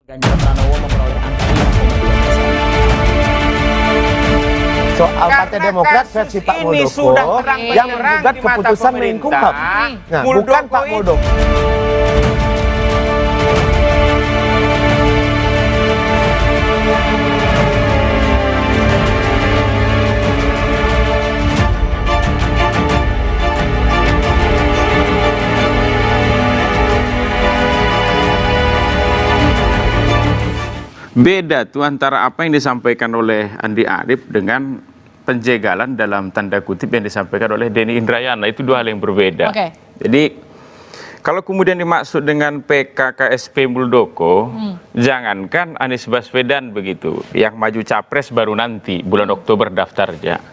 Ganjar Pranowo memperoleh angka 5,2%. Soal Partai Demokrat versi Pak ini Muldoko sudah yang menggugat keputusan Menkumham. Nah, bukan Pak Muldoko. Beda tuh antara apa yang disampaikan oleh Andi Arief dengan penjegalan dalam tanda kutip yang disampaikan oleh Denny Indrayana. Itu dua hal yang berbeda. Oke. Jadi kalau kemudian dimaksud dengan PKKSP Muldoko, jangankan Anies Baswedan begitu, yang maju capres baru nanti bulan Oktober daftarnya.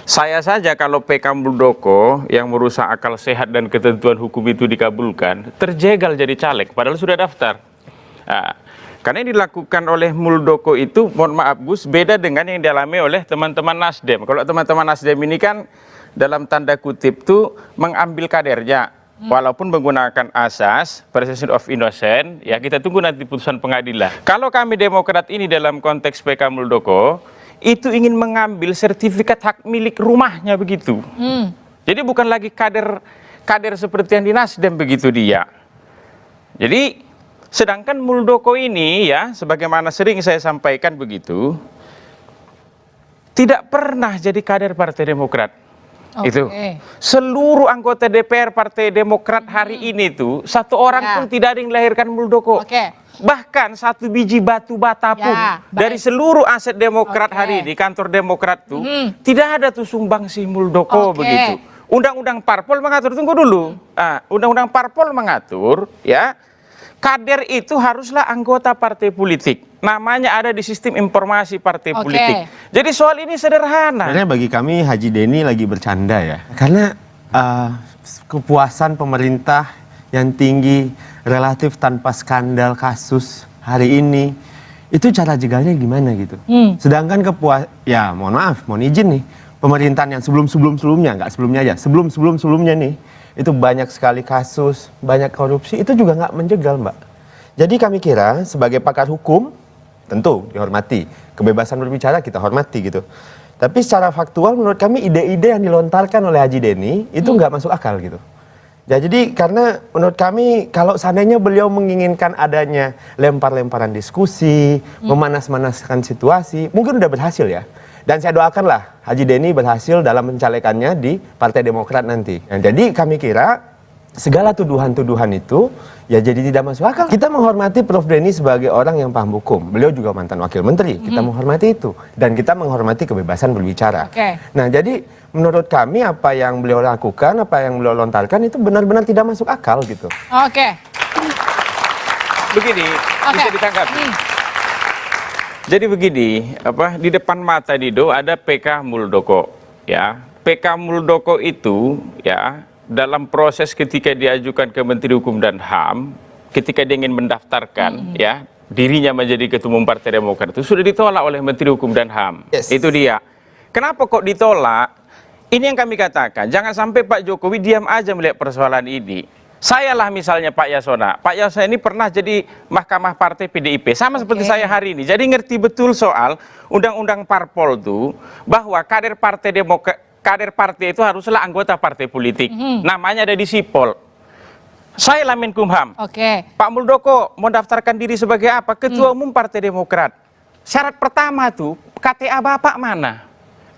Saya saja kalau PK Muldoko yang merusak akal sehat dan ketentuan hukum itu dikabulkan, terjegal jadi caleg, padahal sudah daftar. Nah, karena yang dilakukan oleh Muldoko itu, mohon maaf Gus, beda dengan yang dialami oleh teman-teman Nasdem. Kalau teman-teman Nasdem ini kan dalam tanda kutip tuh mengambil kadernya, walaupun menggunakan asas presumption of innocent, ya kita tunggu nanti putusan pengadilan. Kalau kami Demokrat ini dalam konteks PK Muldoko, itu ingin mengambil sertifikat hak milik rumahnya begitu. Jadi bukan lagi kader seperti yang di Nasdem begitu dia. Jadi sedangkan Muldoko ini ya, sebagaimana sering saya sampaikan begitu, tidak pernah jadi kader Partai Demokrat. Itu seluruh anggota DPR Partai Demokrat hari ini tuh satu orang pun tidak ada yang melahirkan Muldoko. Bahkan satu biji batu bata pun dari seluruh aset Demokrat hari ini, kantor Demokrat tuh tidak ada tuh sumbangsi Muldoko begitu. Undang-undang Parpol mengatur, tunggu dulu. Undang-undang Parpol mengatur ya, kader itu haruslah anggota partai politik. Namanya ada di sistem informasi partai politik. Jadi soal ini sederhana. Sebenarnya bagi kami Haji Denny lagi bercanda ya. Karena kepuasan pemerintah yang tinggi, relatif tanpa skandal kasus hari ini, itu cara jegalnya gimana gitu. Sedangkan ya mohon maaf, mohon izin nih, pemerintahan yang sebelumnya, nggak sebelumnya aja, sebelumnya nih, itu banyak sekali kasus, banyak korupsi, itu juga nggak menjegal, Mbak. Jadi kami kira sebagai pakar hukum, tentu dihormati. Kebebasan berbicara kita hormati gitu. Tapi secara faktual menurut kami ide-ide yang dilontarkan oleh Haji Denny itu nggak masuk akal gitu. Ya, jadi karena menurut kami kalau seandainya beliau menginginkan adanya lempar-lemparan diskusi, memanas-manaskan situasi, mungkin udah berhasil ya. Dan saya doakanlah Haji Denny berhasil dalam mencalekannya di Partai Demokrat nanti. Nah, jadi kami kira segala tuduhan-tuduhan itu ya jadi tidak masuk akal. Kita menghormati Prof. Denny sebagai orang yang paham hukum. Beliau juga mantan wakil menteri. Kita menghormati itu. Dan kita menghormati kebebasan berbicara. Nah, jadi menurut kami apa yang beliau lakukan, apa yang beliau lontarkan itu benar-benar tidak masuk akal gitu. Begini, bisa ditanggapi. Jadi begini, di depan mata Dido ada PK Muldoko, ya. PK Muldoko itu, ya, dalam proses ketika diajukan ke Menteri Hukum dan HAM, ketika dia ingin mendaftarkan, ya, dirinya menjadi Ketua Umum Partai Demokrat itu sudah ditolak oleh Menteri Hukum dan HAM. Itu dia. Kenapa kok ditolak? Ini yang kami katakan, jangan sampai Pak Jokowi diam aja melihat persoalan ini. Saya lah misalnya Pak Yasona. Pak Yasona ini pernah jadi Mahkamah Partai PDIP. Sama seperti saya hari ini. Jadi ngerti betul soal Undang-Undang Parpol itu, bahwa kader partai itu haruslah anggota partai politik. Namanya ada di Sipol. Saya lah Menkumham. Pak Muldoko mau daftarkan diri sebagai apa? Ketua Umum Partai Demokrat. Syarat pertama tuh, KTA Bapak mana?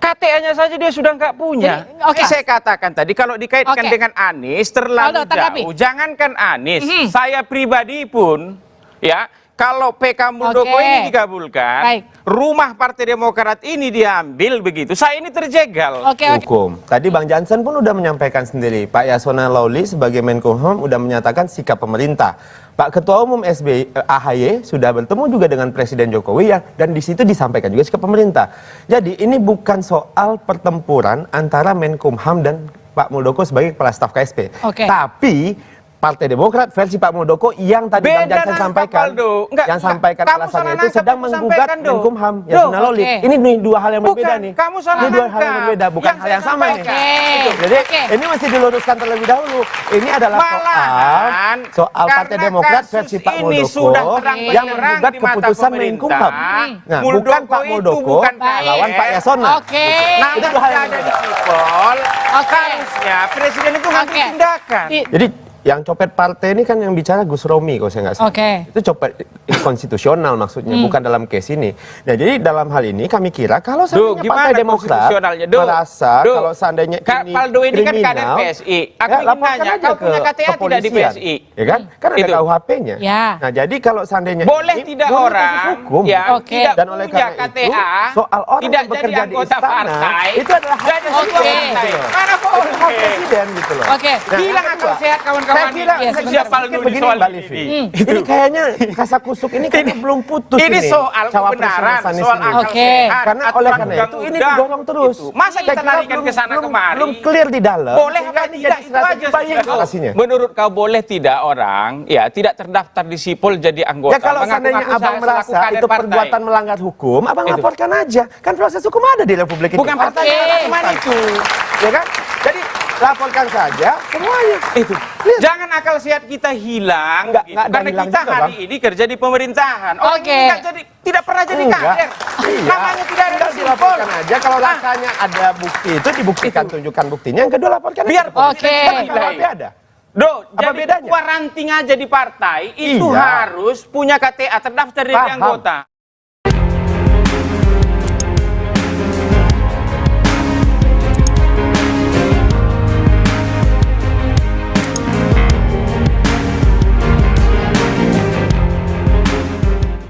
KTA-nya saja dia sudah nggak punya. Saya katakan tadi kalau dikaitkan dengan Anies terlalu jauh. Jangankan Anies, saya pribadi pun, ya, kalau PK Muldoko ini dikabulkan, rumah Partai Demokrat ini diambil begitu, saya ini terjegal. Hukum. Tadi Bang Jansen pun udah menyampaikan sendiri, Pak Yasona Lawli sebagai Menkumham udah menyatakan sikap pemerintah. Pak Ketua Umum AHY sudah bertemu juga dengan Presiden Jokowi ya, dan di situ disampaikan juga sikap pemerintah. Jadi ini bukan soal pertempuran antara Menkumham dan Pak Muldoko sebagai kepala staf KSP. Tapi Partai Demokrat versi Pak Muldoko yang tadi Bang Beda Jansen nangkap, sampaikan, Aldo. Enggak, yang sampaikan kamu alasannya salah itu nangkap, sedang kamu menggugat sampaikan, Do. Menkumham Do, Yasona Lawli. oke. Ini nih dua hal yang Bukan, berbeda nih. kamu salah Ini dua hal yang nangkap. berbeda, bukan Yang hal yang saya sama nih. sampaikan. Jadi Oke. ini mesti diluruskan terlebih dahulu. Ini adalah Malahan, soal Partai karena Demokrat kasus versi Pak ini Muldoko sudah terang-benderang yang menggugat di mata keputusan pemerintah. Menkumham. Nah, Muldoko bukan Pak itu Muldoko bukan lawan KR. Pak Yasona. Oke. Nah, Itu dua hal yang ada di berbeda. sipol, Oke. harusnya presiden itu ngambil Oke. tindakan. Jadi yang copet partai ini kan yang bicara Gus Romi kalau saya nggak salah. Oke. Itu copet konstitusional maksudnya, bukan dalam case ini. Nah jadi dalam hal ini kami kira kalau seandainya gimana Partai Demokrat konstitusionalnya? Do, merasa Do. kalau seandainya ini Paldo ini kan kader kriminal, PSI. Aku ya, ingin laporkan nanya, aja kau punya KTA tidak di kepolisian. PSI? Ya kan? Kan ada Itu. KUHP-nya. Ya. Nah jadi kalau seandainya Boleh ini, tidak boleh orang kasus hukum. yang Oke. tidak Dan oleh punya karena itu, KTA, soal orang tidak yang bekerja jadi di anggota istana, partai, itu adalah hak jadi Oke. ketua partai. Mana Itu hak boleh? presiden gitu loh. Oke. Nah, Hilang yang akal kedua, sehat kawan-kawan saya kira Iya, ini. sebentar. Siapa Paldo di begini soal Mbak ini? Livi. Ini kayaknya kasakusuk ini kayaknya belum putus Ini soal Cawapres kebenaran, Mas Anies soal ini. akal Oke. sehat. Karena aturan oleh karena itu ini undang-undang didorong terus. itu. Masa Saya kita kira larikan ke sana kemari? Belum clear di dalam. Boleh sehingga apa ini tidak, jadi itu strategi aja baik sebenarnya. narasinya. Menurut kau boleh tidak orang ya tidak terdaftar di sipol jadi anggota? Ya kalau Mengaku-ngaku seandainya saya abang selaku merasa kader itu partai. perbuatan melanggar hukum, abang Itu. laporkan aja. Kan proses hukum ada di Republik ini. Bukan partai Oke. mana itu. Ya kan? Jadi laporkan saja semuanya. Itu. Lihat. Jangan akal sehat kita hilang. Enggak, gitu. enggak ada Karena hilang kita juga, hari Bang. ini kerja di pemerintahan. Orang Oke. ini tidak pernah jadi Enggak. kader. Iya. Namanya tidak ada Tinggal di sipol. dilaporkan aja. Kalau rasanya ada bukti itu dibuktikan, tunjukkan buktinya. Yang kedua laporkan Biar aja. Oke. Kan KUHP ada. Do, Apa jadi bedanya? ketua ranting aja di partai itu Iya. harus punya KTA terdaftar jadi Paham. anggota.